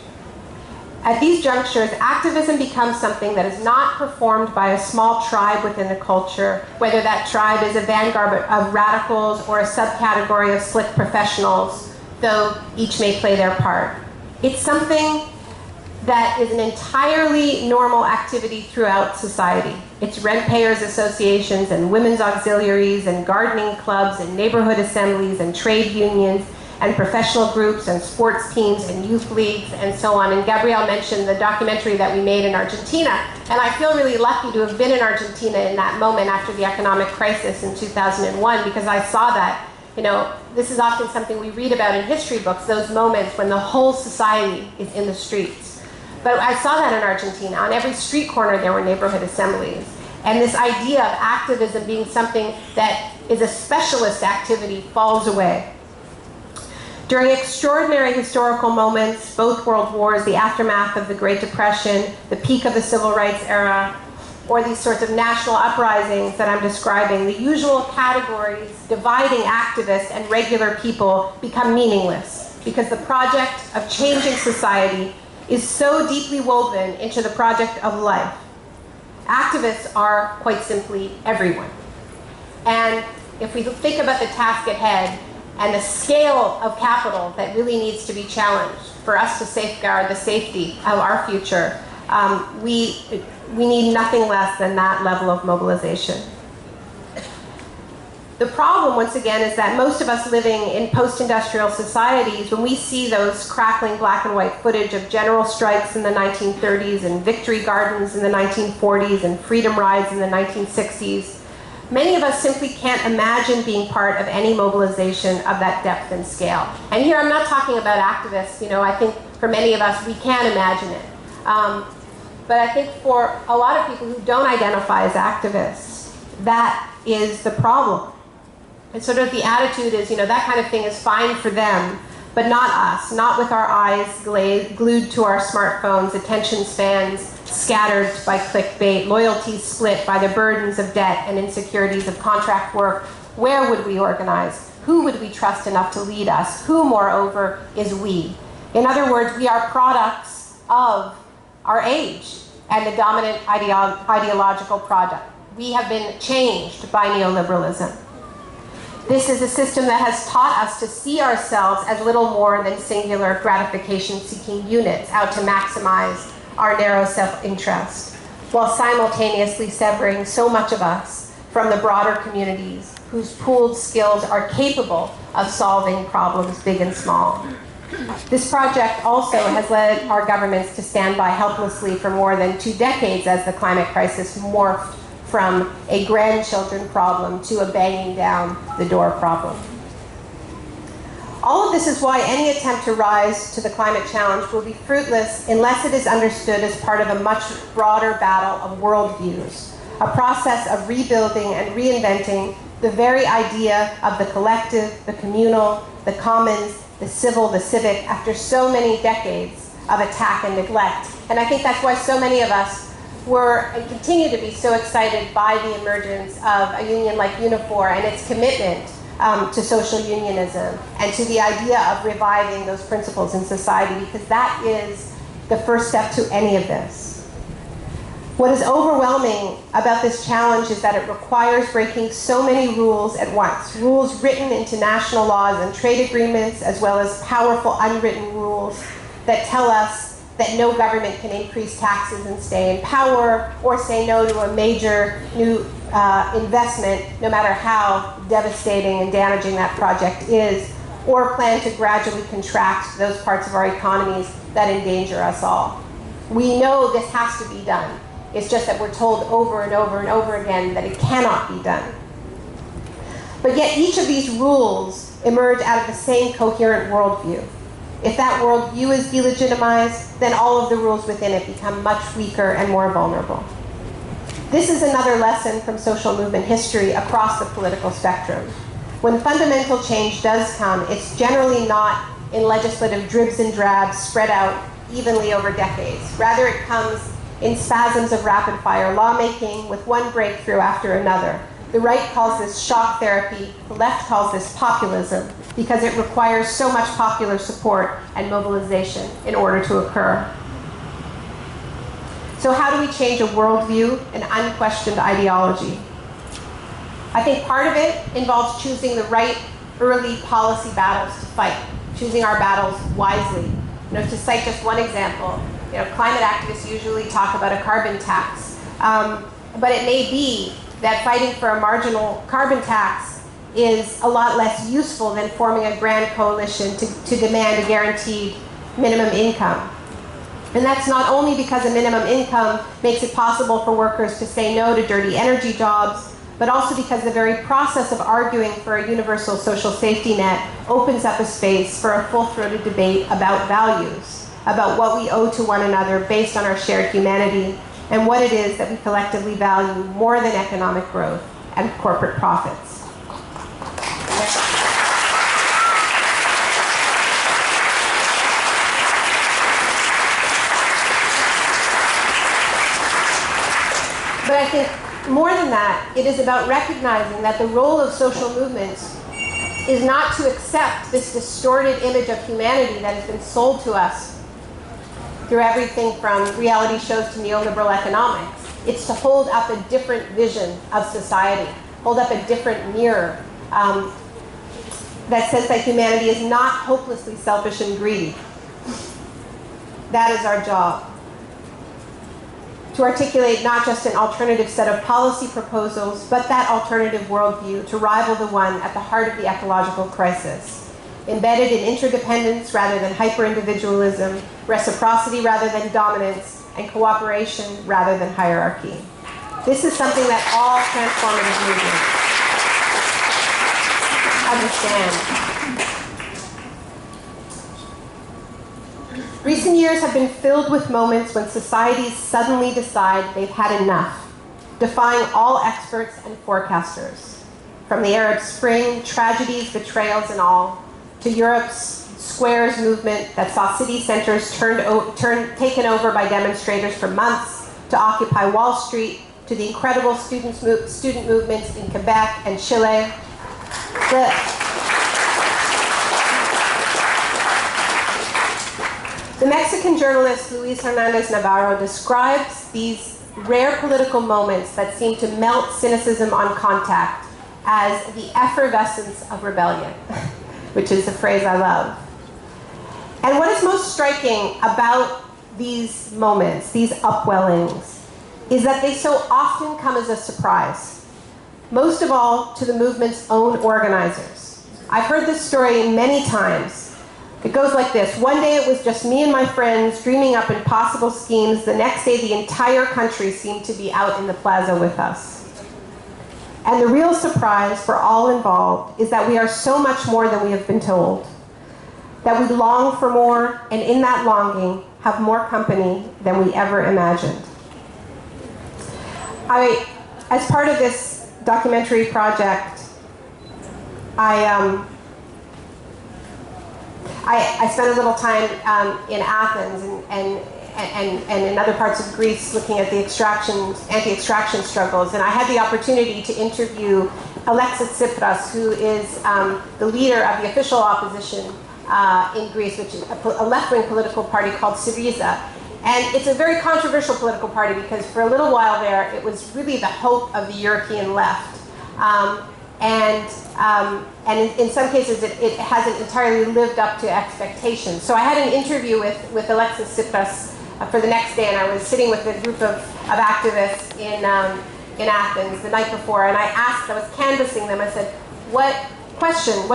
At these junctures, activism becomes something that is not performed by a small tribe within a culture, whether that tribe is a vanguard of radicals or a subcategory of slick professionals, though each may play their part. It's something that is an entirely normal activity throughout society. It's rent payers associations and women's auxiliaries and gardening clubs and neighborhood assemblies and trade unions and professional groups and sports teams and youth leagues and so on. And Gabrielle mentioned the documentary that we made in Argentina. And I feel really lucky to have been in Argentina in that moment after the economic crisis in 2001, because I saw that, you know, this is often something we read about in history books, those moments when the whole society is in the streets. But I saw that in Argentina. On every street corner there were neighborhood assemblies. And this idea of activism being something that is a specialist activity falls away. During extraordinary historical moments, both world wars, the aftermath of the Great Depression, the peak of the Civil Rights era, or these sorts of national uprisings that I'm describing, the usual categories dividing activists and regular people become meaningless, because the project of changing society is so deeply woven into the project of life. Activists are quite simply everyone. And if we think about the task ahead, and the scale of capital that really needs to be challenged for us to safeguard the safety of our future, we need nothing less than that level of mobilization. The problem, once again, is that most of us living in post-industrial societies, when we see those crackling black and white footage of general strikes in the 1930s and victory gardens in the 1940s and freedom rides in the 1960s, many of us simply can't imagine being part of any mobilization of that depth and scale. And here I'm not talking about activists. You know, I think for many of us, we can imagine it. But I think for a lot of people who don't identify as activists, that is the problem. And sort of the attitude is, you know, that kind of thing is fine for them, but not us, not with our eyes glued to our smartphones, attention spans scattered by clickbait, loyalties split by the burdens of debt and insecurities of contract work. Where would we organize? Who would we trust enough to lead us? Who, moreover, is we? In other words, we are products of our age and the dominant ideological product. We have been changed by neoliberalism. This is a system that has taught us to see ourselves as little more than singular gratification-seeking units out to maximize our narrow self-interest, while simultaneously severing so much of us from the broader communities whose pooled skills are capable of solving problems big and small. This project also has led our governments to stand by helplessly for more than 2 decades as the climate crisis morphed from a grandchildren problem to a banging down the door problem. All of this is why any attempt to rise to the climate challenge will be fruitless unless it is understood as part of a much broader battle of worldviews, a process of rebuilding and reinventing the very idea of the collective, the communal, the commons, the civil, the civic, after so many decades of attack and neglect. And I think that's why so many of us were and continue to be so excited by the emergence of a union like Unifor and its commitment to social unionism and to the idea of reviving those principles in society, because that is the first step to any of this. What is overwhelming about this challenge is that it requires breaking so many rules at once, rules written into national laws and trade agreements, as well as powerful unwritten rules that tell us that no government can increase taxes and stay in power, or say no to a major new investment, no matter how devastating and damaging that project is, or plan to gradually contract those parts of our economies that endanger us all. We know this has to be done. It's just that we're told over and over and over again that it cannot be done. But yet each of these rules emerge out of the same coherent worldview. If that worldview is delegitimized, then all of the rules within it become much weaker and more vulnerable. This is another lesson from social movement history across the political spectrum. When fundamental change does come, it's generally not in legislative dribs and drabs spread out evenly over decades. Rather, it comes in spasms of rapid-fire lawmaking with one breakthrough after another. The right calls this shock therapy, the left calls this populism, because it requires so much popular support and mobilization in order to occur. So how do we change a worldview and unquestioned ideology? I think part of it involves choosing the right early policy battles to fight, choosing our battles wisely. To cite just one example, climate activists usually talk about a carbon tax, but it may be that fighting for a marginal carbon tax is a lot less useful than forming a grand coalition to demand a guaranteed minimum income. And that's not only because a minimum income makes it possible for workers to say no to dirty energy jobs, but also because the very process of arguing for a universal social safety net opens up a space for a full-throated debate about values, about what we owe to one another based on our shared humanity, and what it is that we collectively value more than economic growth and corporate profits. But I think more than that, it is about recognizing that the role of social movements is not to accept this distorted image of humanity that has been sold to us through everything from reality shows to neoliberal economics. It's to hold up a different vision of society, hold up a different mirror that says that humanity is not hopelessly selfish and greedy. That is our job. To articulate not just an alternative set of policy proposals, but that alternative worldview to rival the one at the heart of the ecological crisis. Embedded in interdependence rather than hyper-individualism, reciprocity rather than dominance, and cooperation rather than hierarchy. This is something that all transformative movements understand. Recent years have been filled with moments when societies suddenly decide they've had enough, defying all experts and forecasters. From the Arab Spring, tragedies, betrayals, and all, to Europe's Squares movement that saw city centers taken over by demonstrators for months, to Occupy Wall Street, to the incredible student movements in Quebec and Chile. The Mexican journalist Luis Hernandez Navarro describes these rare political moments that seem to melt cynicism on contact as the effervescence of rebellion, which is a phrase I love. And what is most striking about these moments, these upwellings, is that they so often come as a surprise, most of all to the movement's own organizers. I've heard this story many times. It goes like this. One day it was just me and my friends dreaming up impossible schemes. The next day the entire country seemed to be out in the plaza with us. And the real surprise for all involved is that we are so much more than we have been told. That we long for more, and in that longing have more company than we ever imagined. As part of this documentary project, I spent a little time in Athens and in other parts of Greece looking at the anti-extraction struggles. And I had the opportunity to interview Alexis Tsipras, who is the leader of the official opposition in Greece, which is a left-wing political party called Syriza. And it's a very controversial political party because for a little while there, it was really the hope of the European left. And in some cases, it hasn't entirely lived up to expectations. So I had an interview with Alexis Tsipras for the next day, and I was sitting with a group of activists in Athens the night before, and I was canvassing them. I said, what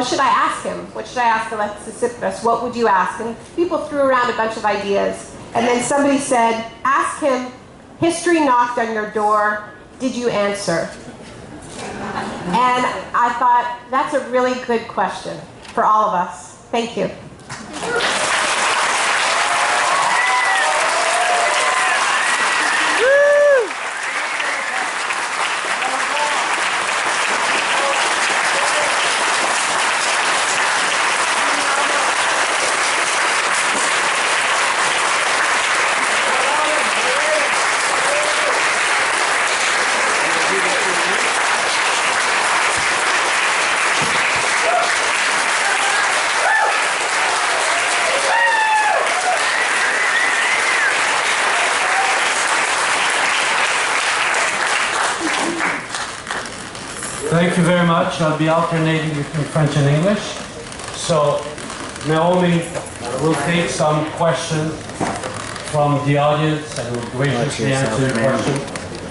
should I ask him? What should I ask Alexis Tsipras? What would you ask? And people threw around a bunch of ideas. And then somebody said, ask him, history knocked on your door, did you answer? And I thought, that's a really good question for all of us. Thank you. Thank you very much. I'll be alternating between French and English. So, Naomi will take some questions from the audience and will graciously answer your question.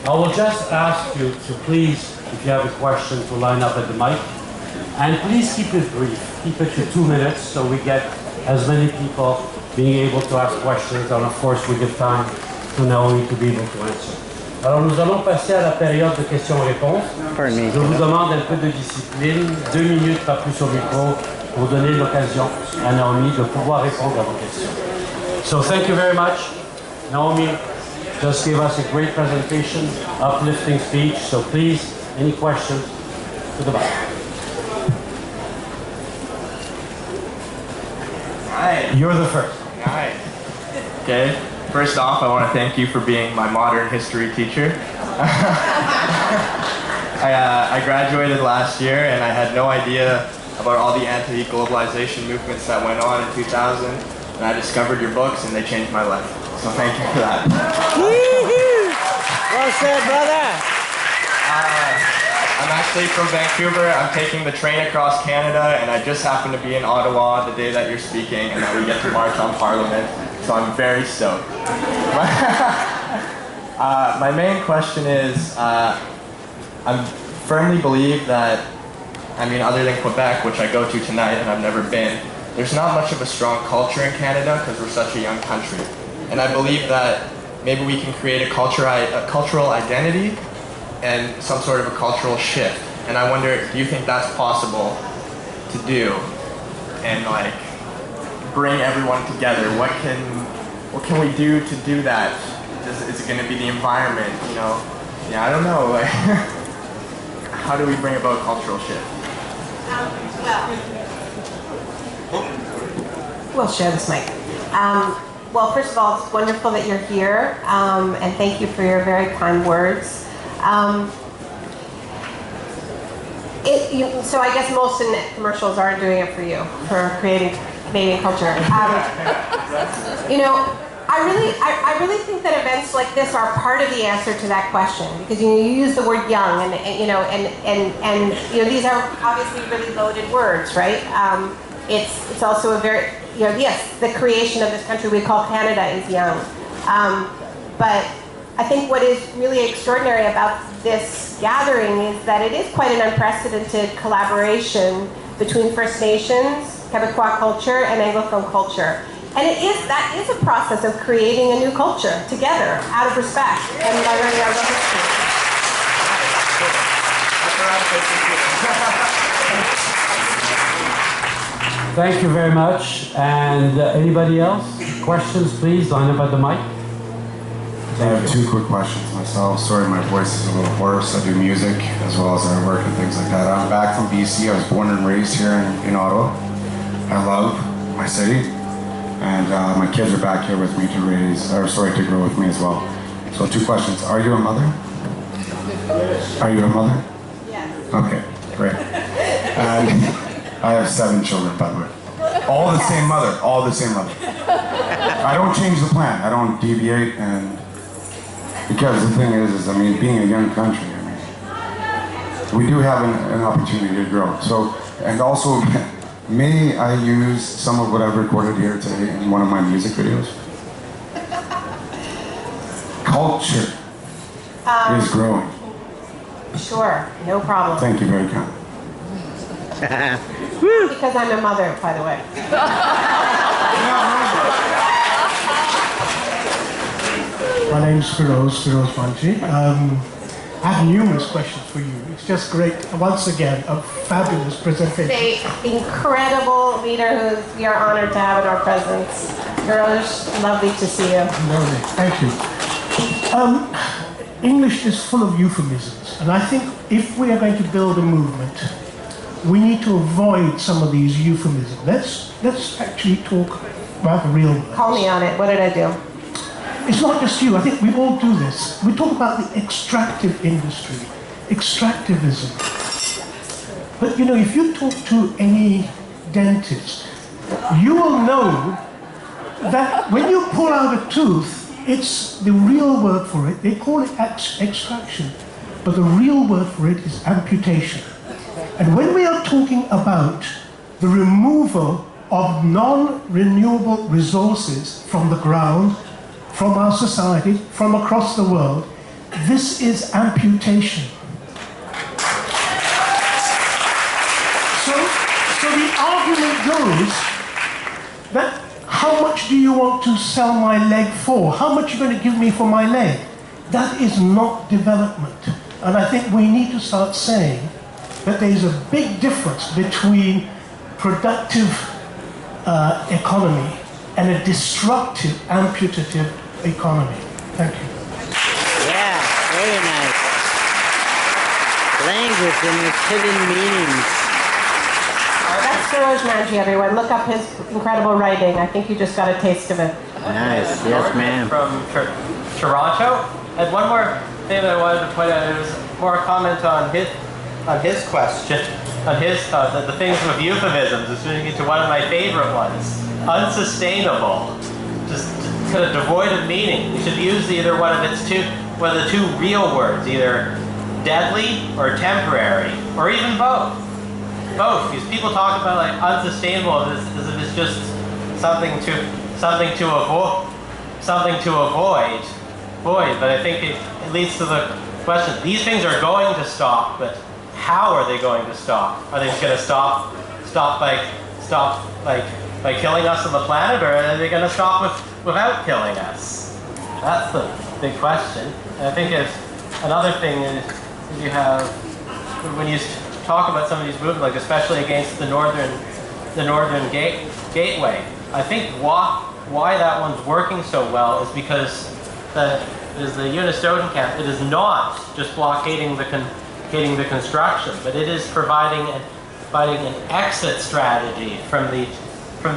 I will just ask you to please, if you have a question, to line up at the mic. And please keep it brief. Keep it to 2 minutes so we get as many people being able to ask questions, and of course we give time to Naomi to be able to answer. Alors nous allons passer à la période de questions-réponses. Je vous demande un peu de discipline, 2 minutes pas plus au micro, pour donner l'occasion à Naomi de pouvoir répondre à vos questions. So thank you very much. Naomi just gave us a great presentation, uplifting speech, so please, any questions to the back. Hi. You're the first. Hi. Okay. First off, I want to thank you for being my modern history teacher. I graduated last year and I had no idea about all the anti-globalization movements that went on in 2000. And I discovered your books and they changed my life. So thank you for that. Well said, brother. I'm actually from Vancouver. I'm taking the train across Canada and I just happen to be in Ottawa the day that you're speaking and that we get to march on Parliament. So I'm very stoked. My main question is, I firmly believe that, other than Quebec, which I go to tonight and I've never been, there's not much of a strong culture in Canada because we're such a young country. And I believe that maybe we can create a cultural identity and some sort of a cultural shift. And I wonder, do you think that's possible to do and bring everyone together? What can we do to do that? Is it going to be the environment? I don't know. How do we bring about cultural shift? We'll share this mic. Well, first of all, it's wonderful that you're here, and thank you for your very kind words. So I guess most commercials aren't doing it for you, for creating Canadian culture. I really think that events like this are part of the answer to that question, because you use the word young, and these are obviously really loaded words, right? It's also a very, yes, the creation of this country we call Canada is young, but I think what is really extraordinary about this gathering is that it is quite an unprecedented collaboration between First Nations, Quebecois culture, and Anglophone culture. And that is a process of creating a new culture together, out of respect, and by learning our history. Thank you very much. And anybody else? Questions, please, line up at the mic. I have 2 quick questions myself. Sorry, my voice is a little hoarse. I do music as well as I work and things like that. I'm back from BC. I was born and raised here in Ottawa. I love my city, and my kids are back here with me to grow with me as well. So 2 questions. Are you a mother? Are you a mother? Yes. Okay, great. And I have 7 children, by the way. All the same mother. All the same mother. I don't change the plan. I don't deviate, and because the thing is being a young country, we do have an opportunity to grow. So, and also, may I use some of what I've recorded here today in one of my music videos? Culture is growing. Sure, no problem. Thank you very kindly. Because I'm a mother, by the way. My name's Firoz Manji. I have numerous questions for you. It's just great. Once again, a fabulous presentation. An incredible leader who we are honored to have in our presence. Firoz, lovely to see you. Lovely. Thank you. English is full of euphemisms, and I think if we are going to build a movement, we need to avoid some of these euphemisms. Let's actually talk about the real words. Call me on it. What did I do? It's not just you. I think we all do this. We talk about the extractive industry, extractivism. But if you talk to any dentist, you will know that when you pull out a tooth, it's the real word for it. They call it extraction, but the real word for it is amputation. And when we are talking about the removal of non-renewable resources from the ground, from our society, from across the world, this is amputation. So the argument goes that how much do you want to sell my leg for? How much are you going to give me for my leg? That is not development. And I think we need to start saying that there is a big difference between productive economy and a destructive, amputative economy. Thank you. Yeah, very nice. Language and its hidden meanings. That's Feroz Manji, everyone. Look up his incredible writing. I think you just got a taste of it. Nice, yes ma'am. From Toronto. And one more thing that I wanted to point out, it was more a comment on his question, on his the things with euphemisms. It's bringing me to one of my favorite ones. Unsustainable. Just kind of devoid of meaning. You should use either one of the two real words, either deadly or temporary, or even both. Both, because people talk about like unsustainable as if it's just something to avoid. But I think it leads to the question: these things are going to stop, but how are they going to stop? Are they just going to stop by killing us on the planet, or are they going to stop without killing us? That's the big question. And I think another thing is you have when you talk about some of these movements, like especially against the northern gateway. I think why that one's working so well is because the Eunice Doden camp. It is not just blockading the construction, but it is providing an exit strategy from the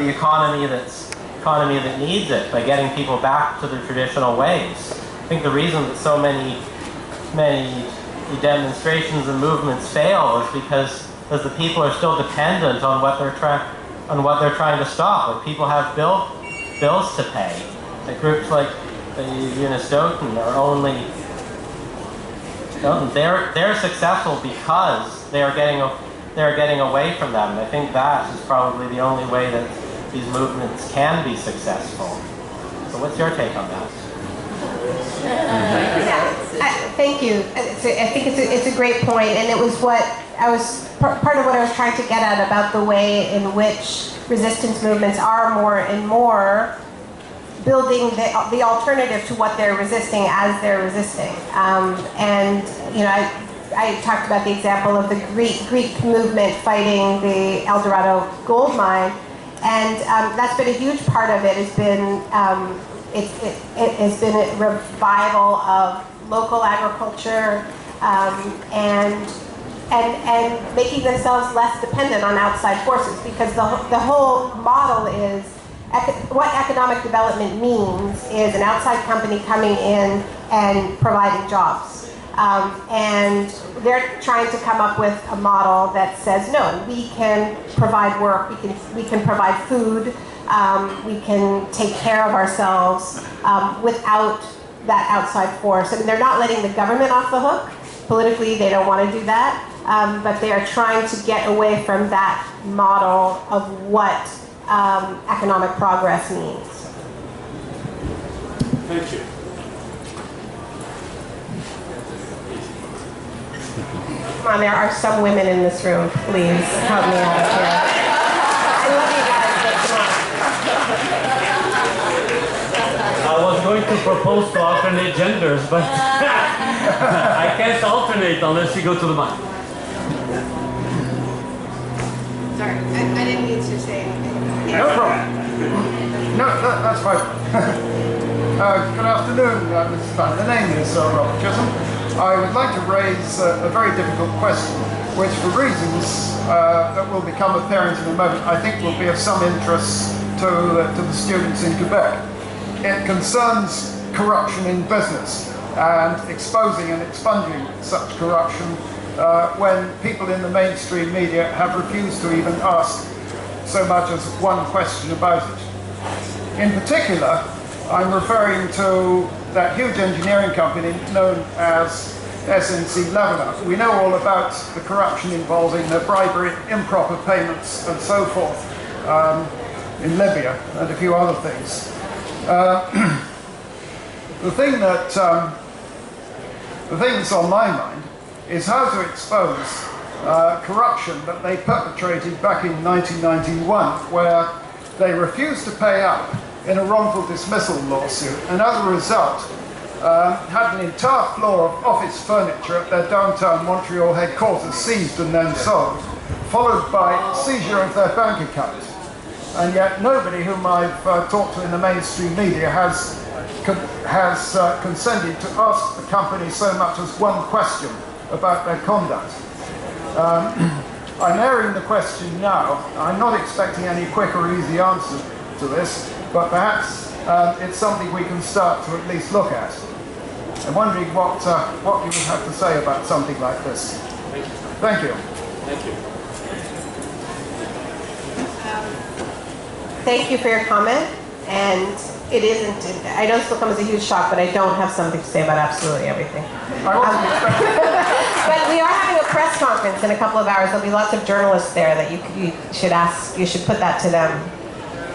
economy that needs it by getting people back to their traditional ways. I think the reason that so many demonstrations and movements fail is because the people are still dependent on what they're trying to stop. Like people have bills to pay. Like groups like the Eunice Doden are only they're successful because they are getting away from them. And I think that is probably the only way that these movements can be successful. So what's your take on that? Thank you. I think it's a great point, and it was what I was part of what I was trying to get at about the way in which resistance movements are more and more building the alternative to what they're resisting as they're resisting. And you know, I talked about the example of the Greek movement fighting the El Dorado gold mine, and that's been a huge part of it. Has been it has been a revival of local agriculture and making themselves less dependent on outside forces, because the whole model is what economic development means is an outside company coming in and providing jobs. And they're trying to come up with a model that says, no, we can provide work, we can provide food, we can take care of ourselves without that outside force. I mean, they're not letting the government off the hook. Politically, they don't want to do that, but they are trying to get away from that model of what economic progress means. Thank you. Come on, there are some women in this room. Please help me out here. I love you guys, but come on. I was going to propose to alternate genders, but I can't alternate unless you go to the mic. Sorry, I didn't mean to say anything. No problem. No, that's fine. Good afternoon, Mrs. Fan. The name is Robert Chisholm. I would like to raise a very difficult question, which for reasons that will become apparent in a moment, I think will be of some interest to the students in Quebec. It concerns corruption in business and exposing and expunging such corruption when people in the mainstream media have refused to even ask so much as one question about it. In particular, I'm referring to that huge engineering company known as SNC Lebanon. We know all about the corruption involving the bribery, improper payments, and so forth in Libya and a few other things. The thing that's on my mind is how to expose corruption that they perpetrated back in 1991, where they refused to pay up in a wrongful dismissal lawsuit, and as a result had an entire floor of office furniture at their downtown Montreal headquarters seized and then sold, followed by seizure of their bank account. And yet nobody whom I've talked to in the mainstream media has consented to ask the company so much as one question about their conduct. I'm airing the question now. I'm not expecting any quick or easy answer to this, but perhaps it's something we can start to at least look at. I'm wondering what you would have to say about something like this. Thank you. Thank you. Thank you for your comment, and it isn't, I know this will come as a huge shock, but I don't have something to say about absolutely everything. But we are having a press conference in a couple of hours. There'll be lots of journalists there that you should ask, you should put that to them.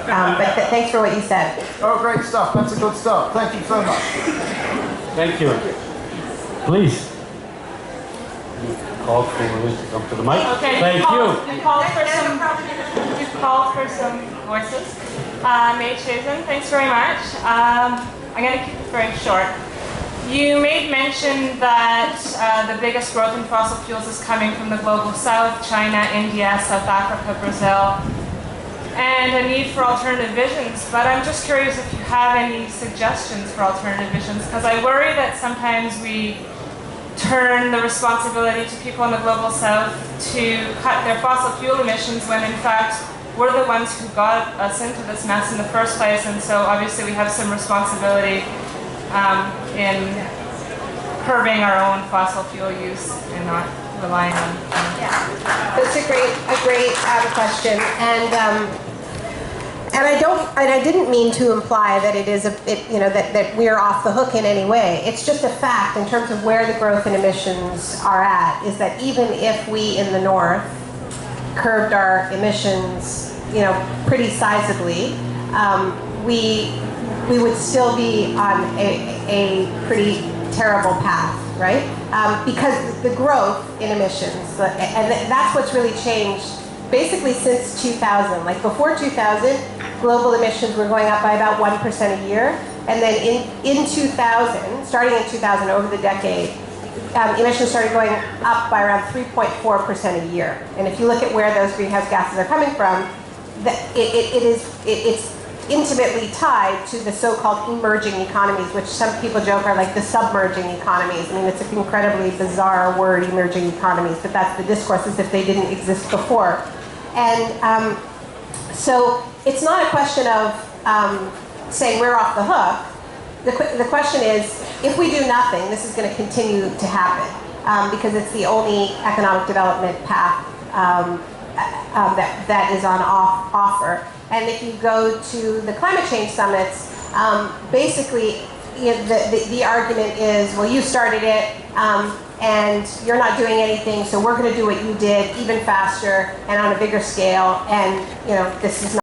But thanks for what you said. Oh, great stuff. That's a good start. Thank you so much. Thank you. Please. Call for to come to the mic. Okay, Thank you. You've called for some voices. May Chazen, thanks very much. I'm going to keep it very short. You made mention that the biggest growth in fossil fuels is coming from the global south, China, India, South Africa, Brazil, and a need for alternative visions. But I'm just curious if you have any suggestions for alternative visions, because I worry that sometimes we turn the responsibility to people in the global south to cut their fossil fuel emissions when in fact we're the ones who got us into this mess in the first place, and so obviously we have some responsibility in curbing our own fossil fuel use and not relying on Yeah, that's a great question, and I didn't mean to imply that it is that we're off the hook in any way. It's just a fact in terms of where the growth in emissions are at, is that even if we in the north curbed our emissions, pretty sizably, we would still be on a pretty terrible path, right? Because the growth in emissions, and that's what's really changed basically since 2000. Like before 2000, global emissions were going up by about 1% a year, and then in 2000, starting in 2000 over the decade, emissions started going up by around 3.4% a year. And if you look at where those greenhouse gases are coming from, it's intimately tied to the so-called emerging economies, which some people joke are like the submerging economies. I mean, it's an incredibly bizarre word, emerging economies, but that's the discourse as if they didn't exist before. And so it's not a question of saying we're off the hook. The question is, if we do nothing, this is going to continue to happen because it's the only economic development path that is on offer. And if you go to the climate change summits, basically the argument is, well, you started it and you're not doing anything, so we're going to do what you did even faster and on a bigger scale, and this is not